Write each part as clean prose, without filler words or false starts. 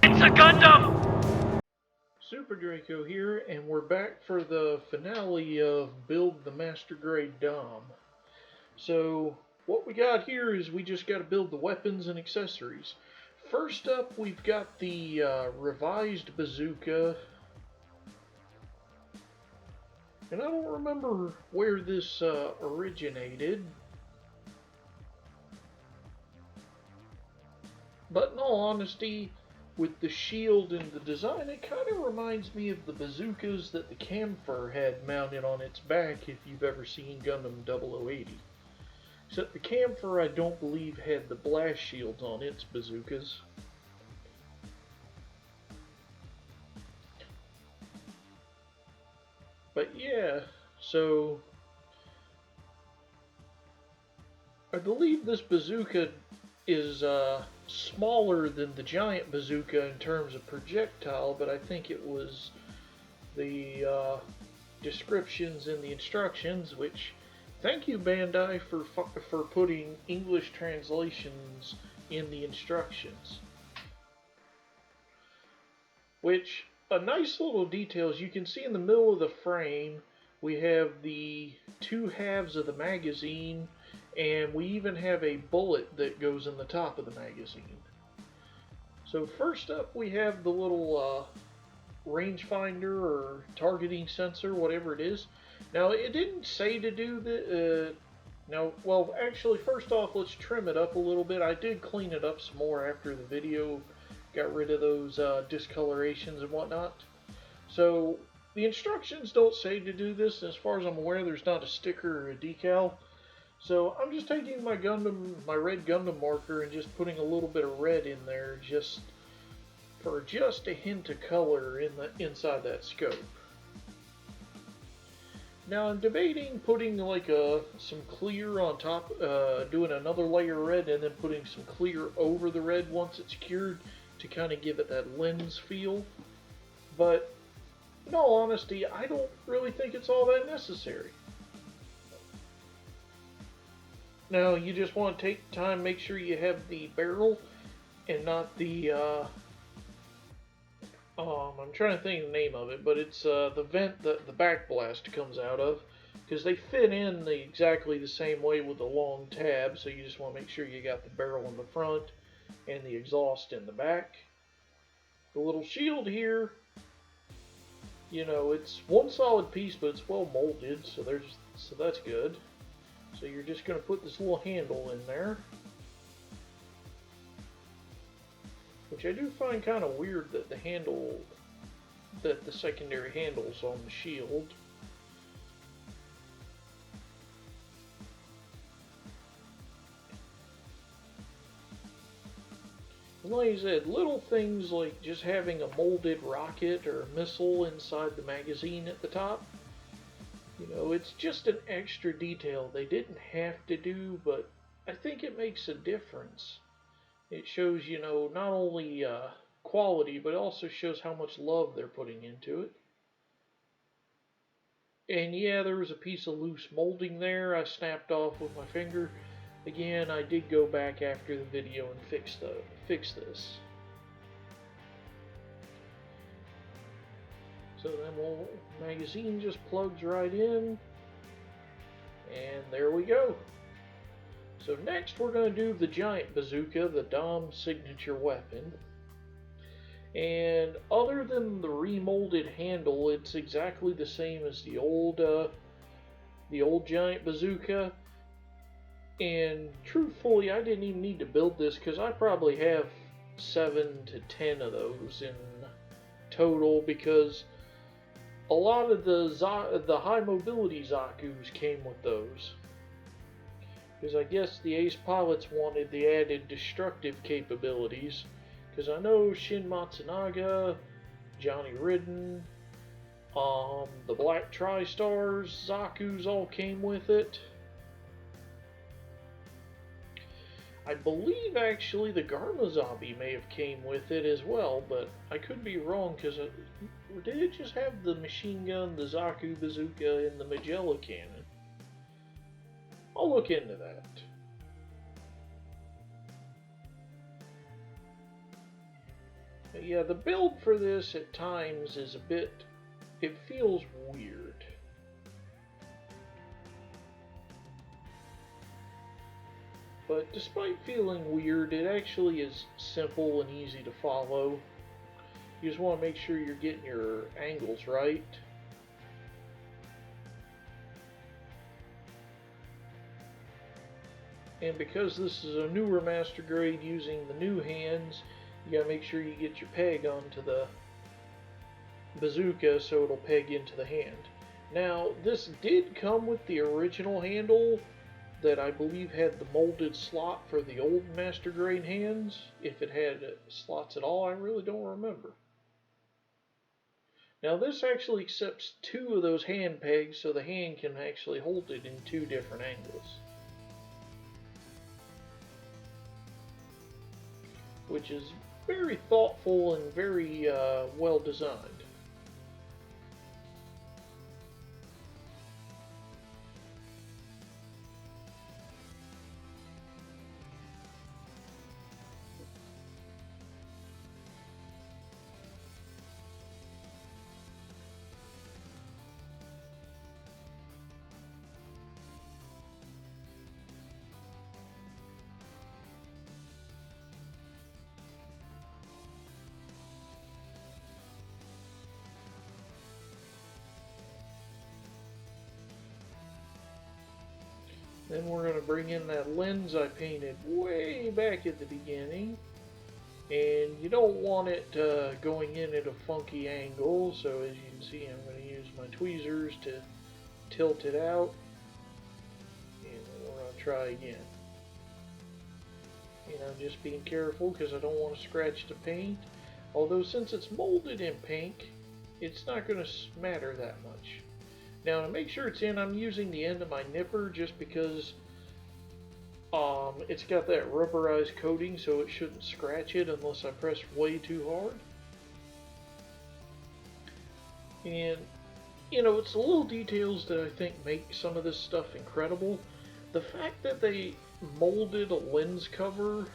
It's a Gundam! Super Draco here, and we're back for the finale of Build the Master Grade Dom. So, what we got here is we just got to build the weapons and accessories. First up, we've got the revised bazooka. And I don't remember where this originated. But in all honesty, with the shield and the design, it kind of reminds me of the bazookas that the Camphor had mounted on its back if you've ever seen Gundam 0080. Except the Camphor, I don't believe, had the blast shields on its bazookas. But yeah, so I believe this bazooka is smaller than the giant bazooka in terms of projectile, but I think it was the descriptions in the instructions, which thank you Bandai for putting English translations in the instructions. Which, a nice little detail is you can see in the middle of the frame we have the two halves of the magazine, and we even have a bullet that goes in the top of the magazine. So first up we have the little rangefinder or targeting sensor, whatever it is. Now it didn't say to do the well, actually, first off, let's trim it up a little bit. I did clean it up some more after the video, got rid of those discolorations and whatnot. So the instructions don't say to do this, and as far as I'm aware, there's not a sticker or a decal. So I'm just taking my red Gundam marker and just putting a little bit of red in there, just for just a hint of color inside that scope. Now I'm debating putting like some clear on top, doing another layer of red and then putting some clear over the red once it's cured to kind of give it that lens feel. But in all honesty, I don't really think it's all that necessary. Now you just want to take time, make sure you have the barrel and not the I'm trying to think of the name of it, but it's the vent that the back blast comes out of, because they fit in exactly the same way with the long tab, so you just want to make sure you got the barrel in the front and the exhaust in the back. The little shield here, you know, it's one solid piece, but it's well molded, so that's good. So you're just going to put this little handle in there, which I do find kind of weird that the secondary handle's on the shield. And like I said, little things like just having a molded rocket or a missile inside the magazine at the top, you know, it's just an extra detail they didn't have to do, but I think it makes a difference. It shows, you know, not only quality, but it also shows how much love they're putting into it. And yeah, there was a piece of loose molding there I snapped off with my finger. Again, I did go back after the video and fix this. So then the magazine just plugs right in, and there we go. So next we're going to do the giant bazooka, the Dom signature weapon. And other than the remolded handle, it's exactly the same as the old giant bazooka. And truthfully, I didn't even need to build this because I probably have 7 to 10 of those in total, because a lot of the high mobility Zaku's came with those. Because I guess the ace pilots wanted the added destructive capabilities. Because I know Shin Matsunaga, Johnny Ridden, the Black Tri-Stars, Zaku's all came with it. I believe actually the Garmazabi may have came with it as well, but I could be wrong, because did it just have the machine gun, the Zaku bazooka, and the Magella cannon? I'll look into that. Yeah, the build for this at times is a bit, it feels weird. But despite feeling weird, it actually is simple and easy to follow. You just want to make sure you're getting your angles right. And because this is a newer master grade using the new hands, you gotta make sure you get your peg onto the bazooka so it'll peg into the hand. Now, this did come with the original handle that I believe had the molded slot for the old master grade hands. If it had slots at all, I really don't remember. Now this actually accepts two of those hand pegs, so the hand can actually hold it in two different angles, which is very thoughtful and very well designed. Then we're going to bring in that lens I painted way back at the beginning. And you don't want it going in at a funky angle, so as you can see I'm going to use my tweezers to tilt it out. And we're going to try again. And I'm just being careful because I don't want to scratch the paint. Although since it's molded in pink, it's not going to matter that much. Now to make sure it's in, I'm using the end of my nipper just because it's got that rubberized coating, so it shouldn't scratch it unless I press way too hard. And, you know, it's the little details that I think make some of this stuff incredible. The fact that they molded a lens cover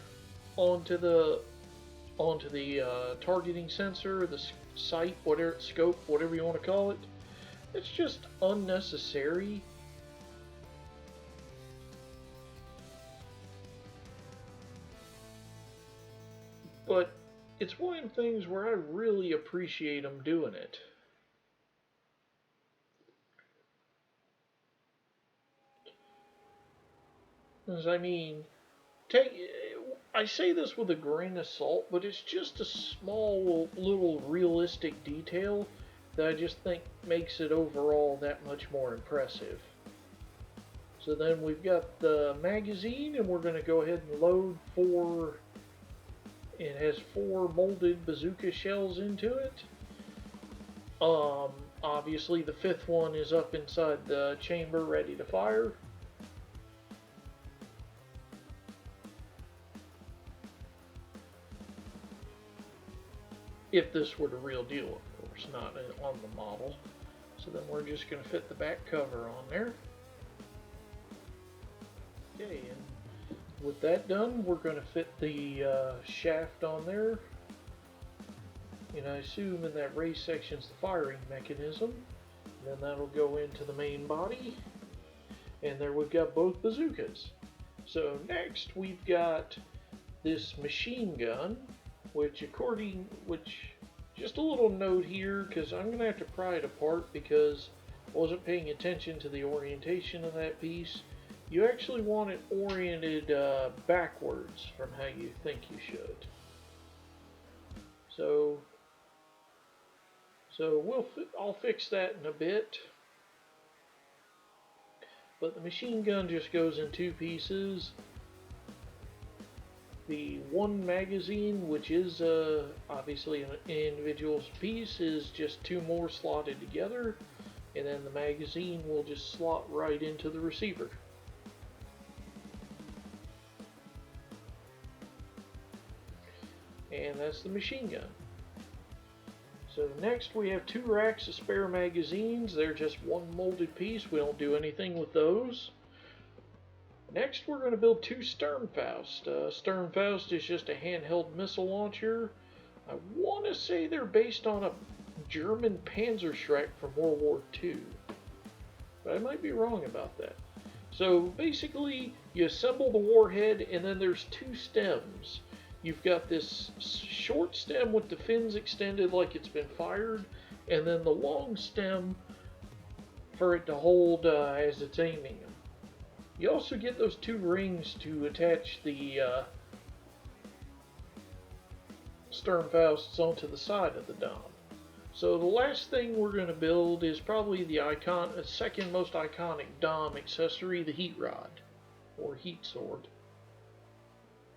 onto the targeting sensor, the sight, whatever, scope, whatever you want to call it, it's just unnecessary. But it's one of the things where I really appreciate them doing it. As I mean, I say this with a grain of salt, but it's just a small little realistic detail that I just think makes it overall that much more impressive. So then we've got the magazine, and we're going to go ahead and load it has 4 molded bazooka shells into it. Obviously the 5th one is up inside the chamber ready to fire. If this were the real deal, of course, not on the model. So then we're just going to fit the back cover on there. Okay, and with that done, we're going to fit the shaft on there. And I assume in that race section's the firing mechanism. Then that'll go into the main body. And there we've got both bazookas. So next we've got this machine gun, which just a little note here, because I'm going to have to pry it apart because I wasn't paying attention to the orientation of that piece. You actually want it oriented backwards from how you think you should. So I'll fix that in a bit. But the machine gun just goes in 2 pieces. The one magazine, which is obviously an individual piece, is just 2 more slotted together, and then the magazine will just slot right into the receiver. And that's the machine gun. So next we have 2 racks of spare magazines. They're just 1 molded piece. We don't do anything with those. Next we're going to build 2 Sternfaust. Sternfaust is just a handheld missile launcher. I want to say they're based on a German Panzerschreck from World War II, but I might be wrong about that. So basically, you assemble the warhead, and then there's two stems. You've got this short stem with the fins extended like it's been fired, and then the long stem for it to hold as it's aiming them. You also get those two rings to attach the Sternfausts onto the side of the dome. So the last thing we're going to build is probably the second most iconic Dom accessory, the heat rod, or heat sword.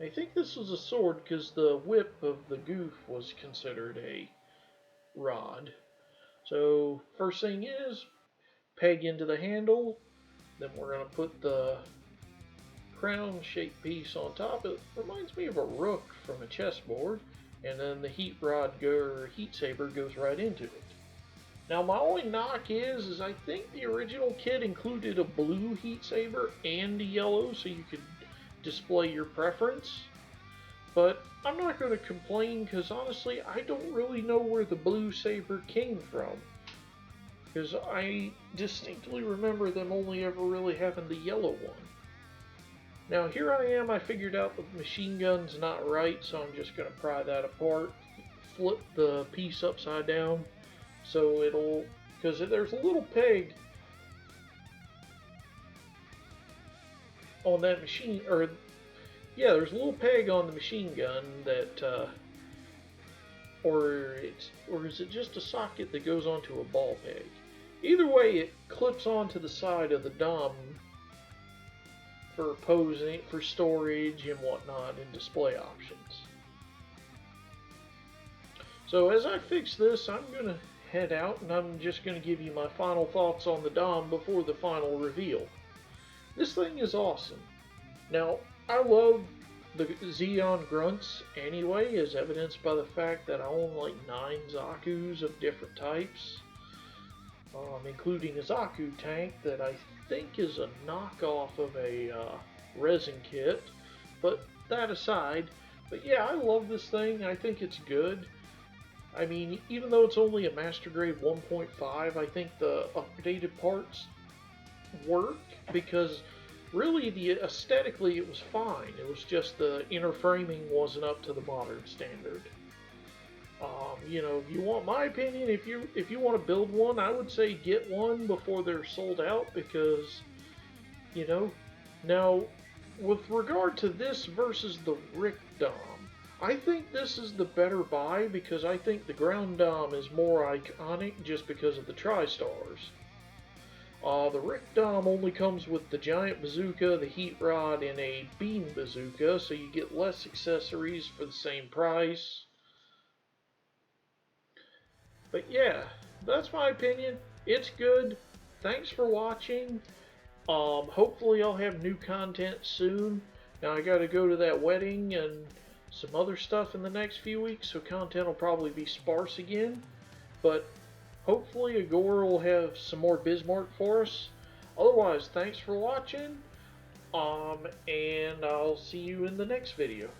I think this was a sword because the whip of the goof was considered a rod. So first thing is, peg into the handle, then we're going to put the crown-shaped piece on top. It reminds me of a rook from a chessboard. And then the heat rod or heat saber goes right into it. Now my only knock is I think the original kit included a blue heat saber and a yellow so you could display your preference. But I'm not going to complain because honestly I don't really know where the blue saber came from. Because I distinctly remember them only ever really having the yellow one. Now here I am, I figured out the machine gun's not right, so I'm just going to pry that apart, flip the piece upside down, so it'll, because there's a little peg on that machine, or yeah, there's a little peg on the machine gun that, or is it just a socket that goes onto a ball peg? Either way, it clips onto the side of the dome for posing, for storage and whatnot, and display options. So as I fix this, I'm going to head out and I'm just going to give you my final thoughts on the Dom before the final reveal. This thing is awesome. Now, I love the Xeon grunts anyway, as evidenced by the fact that I own like 9 Zaku's of different types, including a Zaku tank that I think is a knockoff of a resin kit, but that aside, but yeah, I love this thing. I think it's good. I mean, even though it's only a master grade 1.5, I think the updated parts work because really aesthetically it was fine. It was just the inner framing wasn't up to the modern standard. You know, if you want my opinion, if you want to build one, I would say get one before they're sold out because, you know, now with regard to this versus the Rick Dom, I think this is the better buy because I think the ground Dom is more iconic just because of the tri-stars. The Rick Dom only comes with the giant bazooka, the heat rod, and a beam bazooka, so you get less accessories for the same price. But yeah, that's my opinion. It's good. Thanks for watching. Hopefully I'll have new content soon. Now I gotta go to that wedding and some other stuff in the next few weeks, so content will probably be sparse again. But hopefully Agora will have some more Bismarck for us. Otherwise, thanks for watching. And I'll see you in the next video.